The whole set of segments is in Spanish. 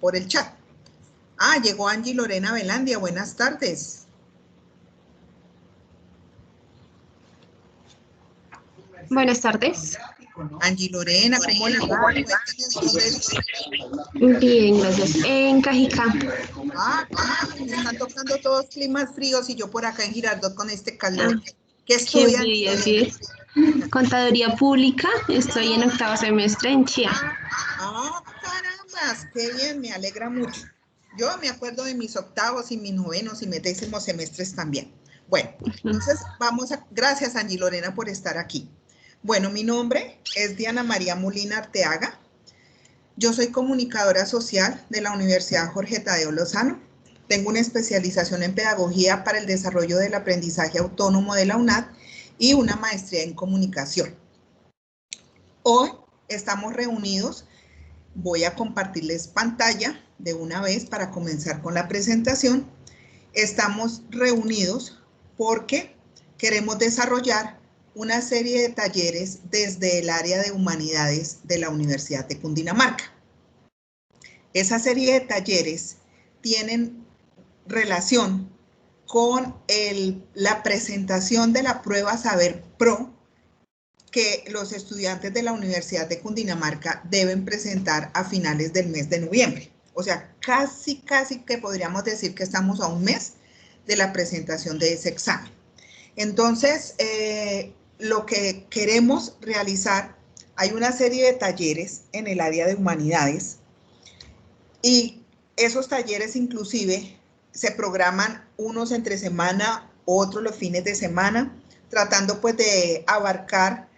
por el chat. Ah, llegó Angie Lorena Velandia, buenas tardes. Buenas tardes. Angie Lorena, ¿cómo le va? Cuéntanos dónde está. Bien, gracias. En Cajicá. Ah, me están tocando todos climas fríos y yo por acá en Girardot con este calor. ¿Qué Qué estudian? envidia, así es. Contaduría Pública, estoy en octavo semestre en Chía. Ah, carambas, qué bien, me alegra mucho. Yo me acuerdo de mis octavos y mis novenos y mis décimos semestres también. Bueno, entonces gracias Angie Lorena por estar aquí. Bueno, mi nombre es Diana María Molina Arteaga. Yo soy comunicadora social de la Universidad Jorge Tadeo Lozano. Tengo una especialización en pedagogía para el desarrollo del aprendizaje autónomo de la UNAD y una maestría en comunicación. Hoy estamos reunidos. Voy a compartirles pantalla de una vez para comenzar con la presentación. Estamos reunidos porque queremos desarrollar una serie de talleres desde el área de humanidades de la Universidad de Cundinamarca. Esa serie de talleres tienen relación con la presentación de la prueba Saber Pro que los estudiantes de la Universidad de Cundinamarca deben presentar a finales del mes de noviembre. O sea, casi que podríamos decir que estamos a un mes de la presentación de ese examen. Entonces, lo que queremos realizar, hay una serie de talleres en el área de humanidades y esos talleres inclusive se programan unos entre semana, otros los fines de semana, tratando pues de abarcar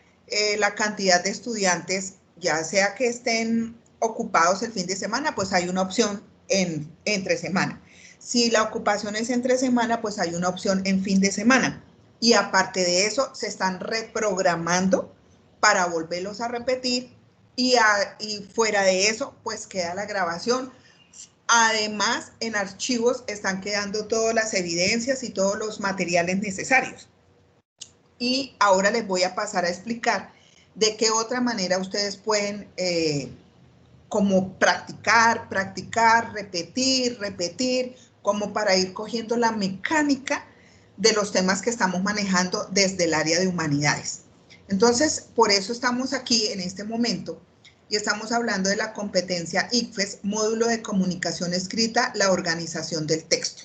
la cantidad de estudiantes, ya sea que estén ocupados el fin de semana, pues hay una opción entre semana. Si la ocupación es entre semana, pues hay una opción en fin de semana. Y aparte de eso, se están reprogramando para volverlos a repetir y fuera de eso, pues queda la grabación. Además, en archivos están quedando todas las evidencias y todos los materiales necesarios. Y ahora les voy a pasar a explicar de qué otra manera ustedes pueden como practicar, repetir, como para ir cogiendo la mecánica de los temas que estamos manejando desde el área de humanidades. Entonces, por eso estamos aquí en este momento y estamos hablando de la competencia ICFES, módulo de comunicación escrita, la organización del texto.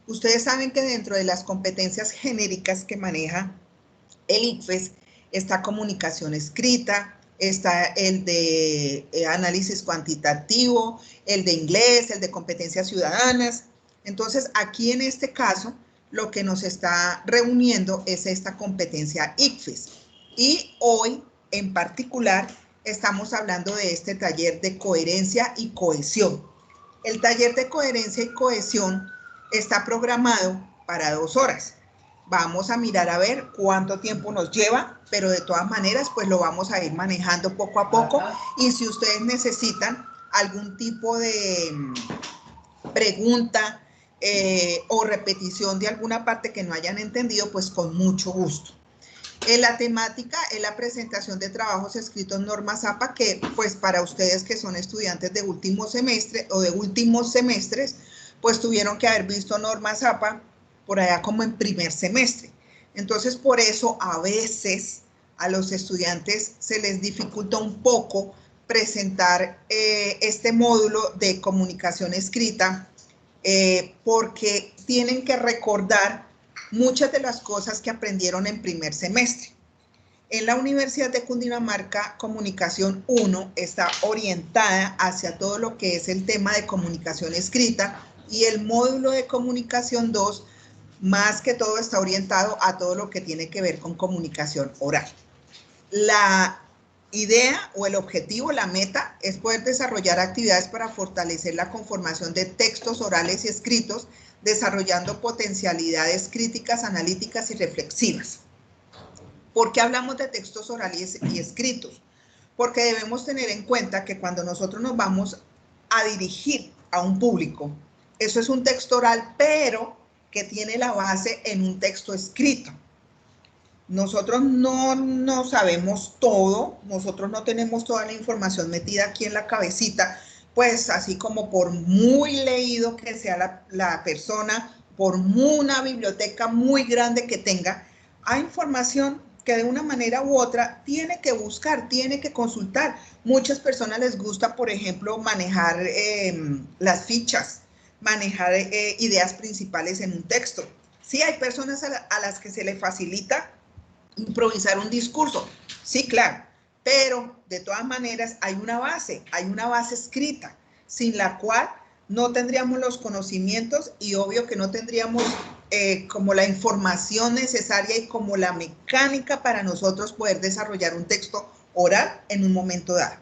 Ustedes saben que dentro de las competencias genéricas que maneja el ICFES está comunicación escrita, está el de análisis cuantitativo, el de inglés, el de competencias ciudadanas. Entonces, aquí en este caso, lo que nos está reuniendo es esta competencia ICFES. Y hoy, en particular, estamos hablando de este taller de coherencia y cohesión. El taller de coherencia y cohesión está programado para 2 horas. Vamos a mirar a ver cuánto tiempo nos lleva, pero de todas maneras, pues lo vamos a ir manejando poco a poco. Y si ustedes necesitan algún tipo de pregunta o repetición de alguna parte que no hayan entendido, pues con mucho gusto. La temática es la presentación de trabajos escritos normas APA, que pues para ustedes que son estudiantes de último semestre o de últimos semestres, pues tuvieron que haber visto normas APA por allá como en primer semestre. Entonces, por eso a veces a los estudiantes se les dificulta un poco presentar este módulo de comunicación escrita porque tienen que recordar muchas de las cosas que aprendieron en primer semestre. En la Universidad de Cundinamarca, Comunicación 1 está orientada hacia todo lo que es el tema de comunicación escrita y el módulo de Comunicación 2 más que todo está orientado a todo lo que tiene que ver con comunicación oral. La idea o el objetivo, la meta, es poder desarrollar actividades para fortalecer la conformación de textos orales y escritos, desarrollando potencialidades críticas, analíticas y reflexivas. ¿Por qué hablamos de textos orales y escritos? Porque debemos tener en cuenta que cuando nosotros nos vamos a dirigir a un público, eso es un texto oral, pero que tiene la base en un texto escrito. Nosotros no sabemos todo, nosotros no tenemos toda la información metida aquí en la cabecita, pues así como por muy leído que sea la persona, por una biblioteca muy grande que tenga, hay información que de una manera u otra tiene que buscar, tiene que consultar. Muchas personas les gusta, por ejemplo, manejar las fichas, manejar ideas principales en un texto. Sí, hay personas a las que se les facilita improvisar un discurso, sí, claro, pero de todas maneras hay una base escrita, sin la cual no tendríamos los conocimientos y obvio que no tendríamos como la información necesaria y como la mecánica para nosotros poder desarrollar un texto oral en un momento dado.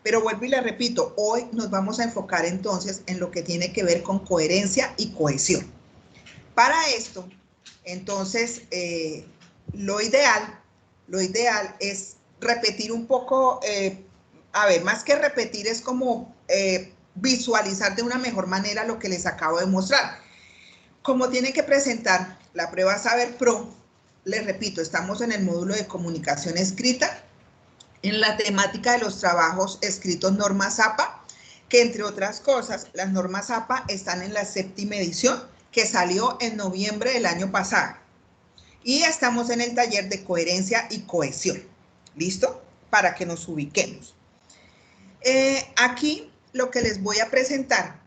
Pero vuelvo y le repito, hoy nos vamos a enfocar entonces en lo que tiene que ver con coherencia y cohesión. Para esto, entonces, lo ideal es repetir un poco, a ver, más que repetir es como visualizar de una mejor manera lo que les acabo de mostrar. Como tienen que presentar la prueba Saber Pro, les repito, estamos en el módulo de comunicación escrita, en la temática de los trabajos escritos normas APA, que entre otras cosas, las normas APA están en la 7ª edición, que salió en noviembre del año pasado. Y estamos en el taller de coherencia y cohesión. ¿Listo? Para que nos ubiquemos. Aquí lo que les voy a presentar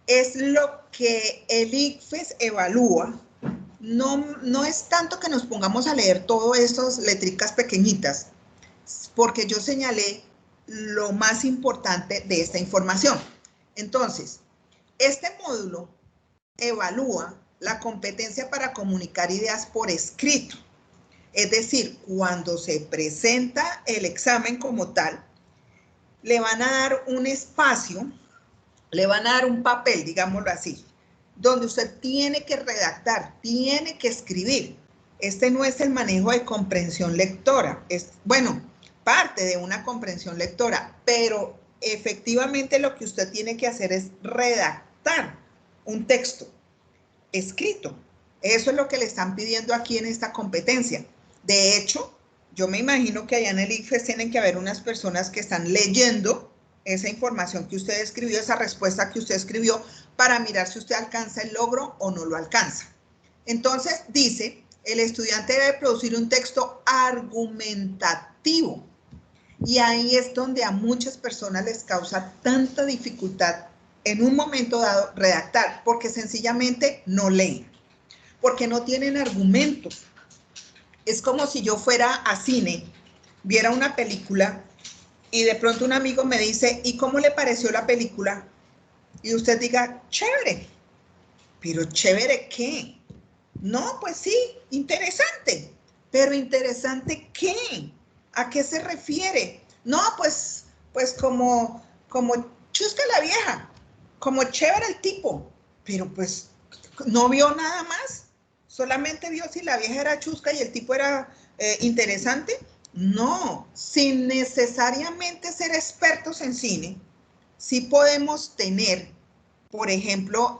es lo que el ICFES evalúa. No es tanto que nos pongamos a leer todas estas letricas pequeñitas, porque yo señalé lo más importante de esta información. Entonces, este módulo evalúa la competencia para comunicar ideas por escrito. Es decir, cuando se presenta el examen como tal, le van a dar un espacio, le van a dar un papel, digámoslo así, donde usted tiene que redactar, tiene que escribir. Este no es el manejo de comprensión lectora, es, bueno, parte de una comprensión lectora, pero efectivamente lo que usted tiene que hacer es redactar un texto escrito. Eso es lo que le están pidiendo aquí en esta competencia. De hecho, yo me imagino que allá en el ICFES tienen que haber unas personas que están leyendo esa información que usted escribió, esa respuesta que usted escribió, para mirar si usted alcanza el logro o no lo alcanza. Entonces, dice, el estudiante debe producir un texto argumentativo. Y ahí es donde a muchas personas les causa tanta dificultad en un momento dado redactar, porque sencillamente no leen, porque no tienen argumentos. Es como si yo fuera a cine, viera una película y de pronto un amigo me dice, ¿y cómo le pareció la película? Y usted diga, chévere. ¿Pero chévere qué? No, pues sí, interesante. ¿Pero interesante qué? ¿A qué se refiere? No, pues como chusca la vieja, como chévere el tipo, pero pues no vio nada más, solamente vio si la vieja era chusca y el tipo era interesante. No, sin necesariamente ser expertos en cine, sí podemos tener, por ejemplo,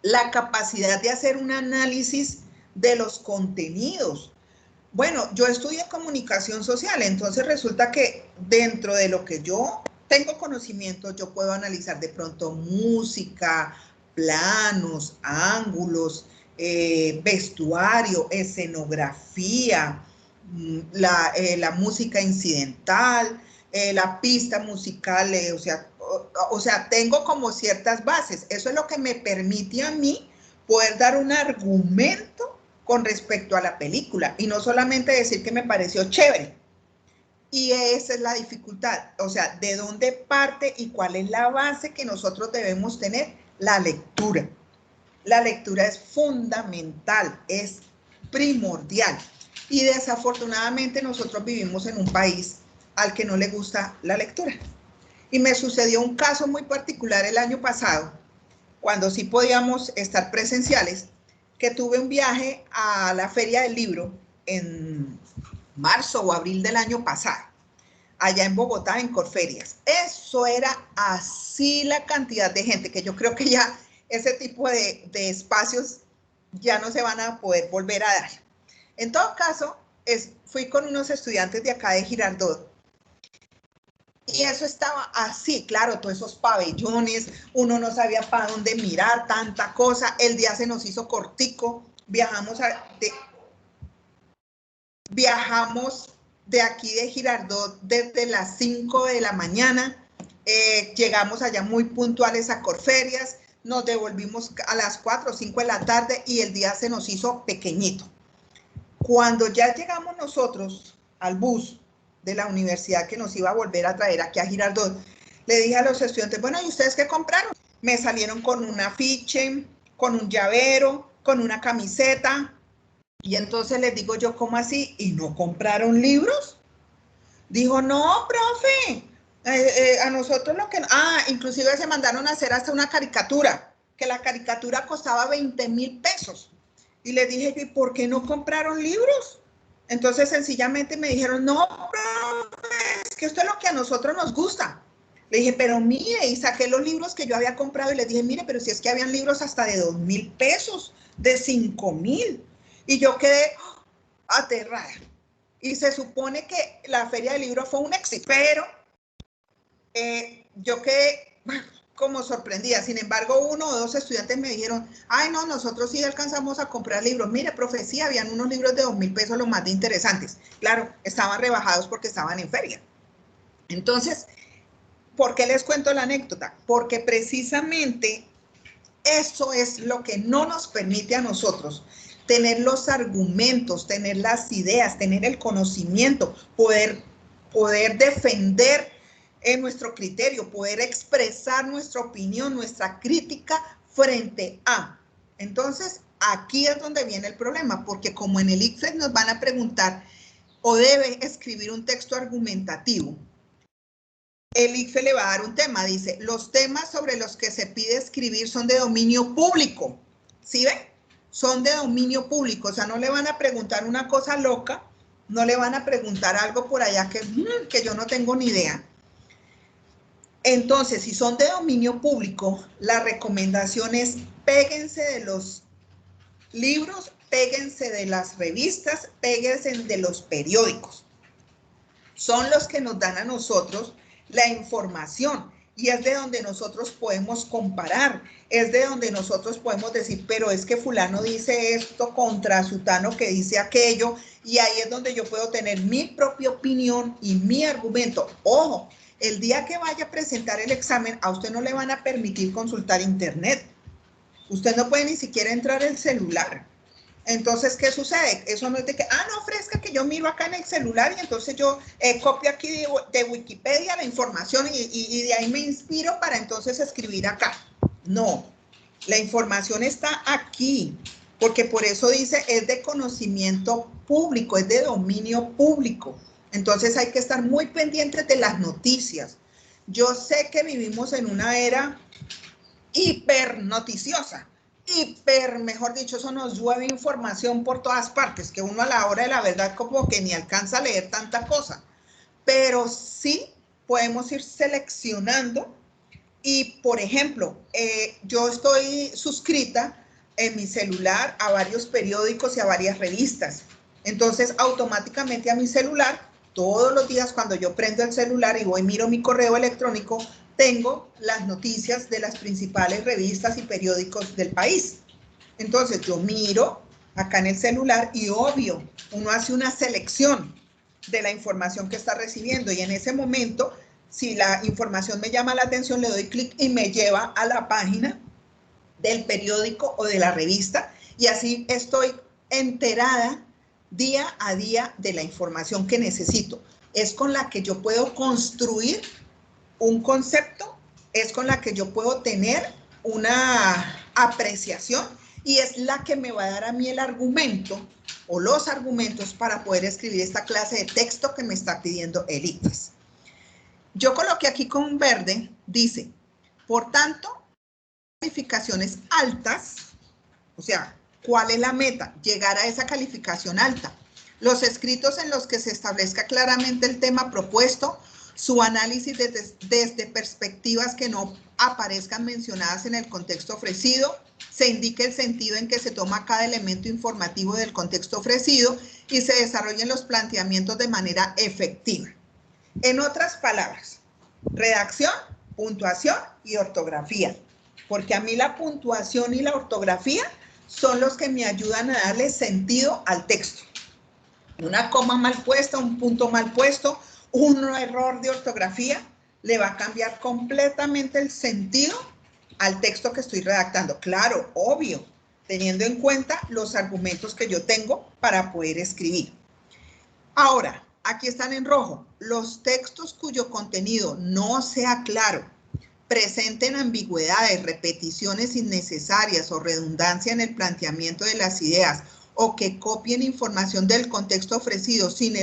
la capacidad de hacer un análisis de los contenidos. Bueno, yo estudié comunicación social, entonces resulta que dentro de lo que yo tengo conocimiento, yo puedo analizar de pronto música, planos, ángulos, vestuario, escenografía, la música incidental, la pista musical, o sea, tengo como ciertas bases. Eso es lo que me permite a mí poder dar un argumento con respecto a la película y no solamente decir que me pareció chévere. Y esa es la dificultad, o sea, ¿de dónde parte y cuál es la base que nosotros debemos tener? La lectura. La lectura es fundamental, es primordial. Y desafortunadamente nosotros vivimos en un país al que no le gusta la lectura. Y me sucedió un caso muy particular el año pasado, cuando sí podíamos estar presenciales, que tuve un viaje a la Feria del Libro en marzo o abril del año pasado, allá en Bogotá, en Corferias. Eso era así la cantidad de gente, que yo creo que ya ese tipo de espacios ya no se van a poder volver a dar. En todo caso, fui con unos estudiantes de acá de Girardot Y eso estaba así, claro, todos esos pabellones, uno no sabía para dónde mirar, tanta cosa, el día se nos hizo cortico, viajamos de aquí de Girardot desde las 5 de la mañana, llegamos allá muy puntuales a Corferias, nos devolvimos a las 4 o 5 de la tarde y el día se nos hizo pequeñito. Cuando ya llegamos nosotros al bus de la universidad que nos iba a volver a traer aquí a Girardot, le dije a los estudiantes, bueno, ¿y ustedes qué compraron? Me salieron con un afiche, con un llavero, con una camiseta, y entonces les digo yo, ¿cómo así? ¿Y no compraron libros? Dijo, no, profe, a nosotros lo que... inclusive se mandaron a hacer hasta una caricatura, que la caricatura costaba 20,000 pesos. Y les dije, ¿y por qué no compraron libros? Entonces sencillamente me dijeron, no, profe, es que esto es lo que a nosotros nos gusta. Le dije, pero mire, y saqué los libros que yo había comprado y les dije, mire, pero si es que habían libros hasta de 2,000 pesos, de 5,000. Y yo quedé aterrada. Y se supone que la feria del libro fue un éxito, pero yo quedé como sorprendida. Sin embargo, 1 o 2 estudiantes me dijeron, ay, no, nosotros sí alcanzamos a comprar libros. Mire, profe, sí, habían unos libros de 2,000 pesos los más de interesantes. Claro, estaban rebajados porque estaban en feria. Entonces, ¿por qué les cuento la anécdota? Porque precisamente eso es lo que no nos permite a nosotros tener los argumentos, tener las ideas, tener el conocimiento, poder defender nuestro criterio, poder expresar nuestra opinión, nuestra crítica frente a. Entonces, aquí es donde viene el problema, porque como en el ICFES nos van a preguntar o debe escribir un texto argumentativo, el ICFES le va a dar un tema, dice, los temas sobre los que se pide escribir son de dominio público, ¿sí ven? Son de dominio público, o sea, no le van a preguntar una cosa loca, no le van a preguntar algo por allá que yo no tengo ni idea. Entonces, si son de dominio público, la recomendación es péguense de los libros, péguense de las revistas, péguense de los periódicos. Son los que nos dan a nosotros la información y es de donde nosotros podemos comparar, es de donde nosotros podemos decir, pero es que fulano dice esto contra sutano que dice aquello, y ahí es donde yo puedo tener mi propia opinión y mi argumento. Ojo, el día que vaya a presentar el examen, a usted no le van a permitir consultar internet. Usted no puede ni siquiera entrar el celular. Entonces, ¿qué sucede? Eso no es de que, no, fresca, que yo miro acá en el celular y entonces yo copio aquí de Wikipedia la información y de ahí me inspiro para entonces escribir acá. No, la información está aquí, porque por eso dice, es de conocimiento público, es de dominio público. Entonces hay que estar muy pendientes de las noticias. Yo sé que vivimos en una era hiper noticiosa, mejor dicho, eso nos llueve información por todas partes, que uno a la hora de la verdad como que ni alcanza a leer tanta cosa, pero sí podemos ir seleccionando y, por ejemplo, yo estoy suscrita en mi celular a varios periódicos y a varias revistas, entonces automáticamente a mi celular, todos los días cuando yo prendo el celular y voy miro mi correo electrónico, tengo las noticias de las principales revistas y periódicos del país. Entonces yo miro acá en el celular y obvio, uno hace una selección de la información que está recibiendo y en ese momento, si la información me llama la atención, le doy clic y me lleva a la página del periódico o de la revista y así estoy enterada día a día de la información que necesito. Es con la que yo puedo construir un concepto, es con la que yo puedo tener una apreciación y es la que me va a dar a mí el argumento o los argumentos para poder escribir esta clase de texto que me está pidiendo el ICFES. Yo coloqué aquí con verde, dice, por tanto, calificaciones altas, o sea, ¿cuál es la meta? Llegar a esa calificación alta. Los escritos en los que se establezca claramente el tema propuesto, su análisis desde perspectivas que no aparezcan mencionadas en el contexto ofrecido, se indique el sentido en que se toma cada elemento informativo del contexto ofrecido y se desarrollen los planteamientos de manera efectiva. En otras palabras, redacción, puntuación y ortografía. Porque a mí la puntuación y la ortografía son los que me ayudan a darle sentido al texto. Una coma mal puesta, un punto mal puesto, un error de ortografía, le va a cambiar completamente el sentido al texto que estoy redactando. Claro, obvio, teniendo en cuenta los argumentos que yo tengo para poder escribir. Ahora, aquí están en rojo. Los textos cuyo contenido no sea claro, presenten ambigüedades, repeticiones innecesarias o redundancia en el planteamiento de las ideas, o que copien información del contexto ofrecido sin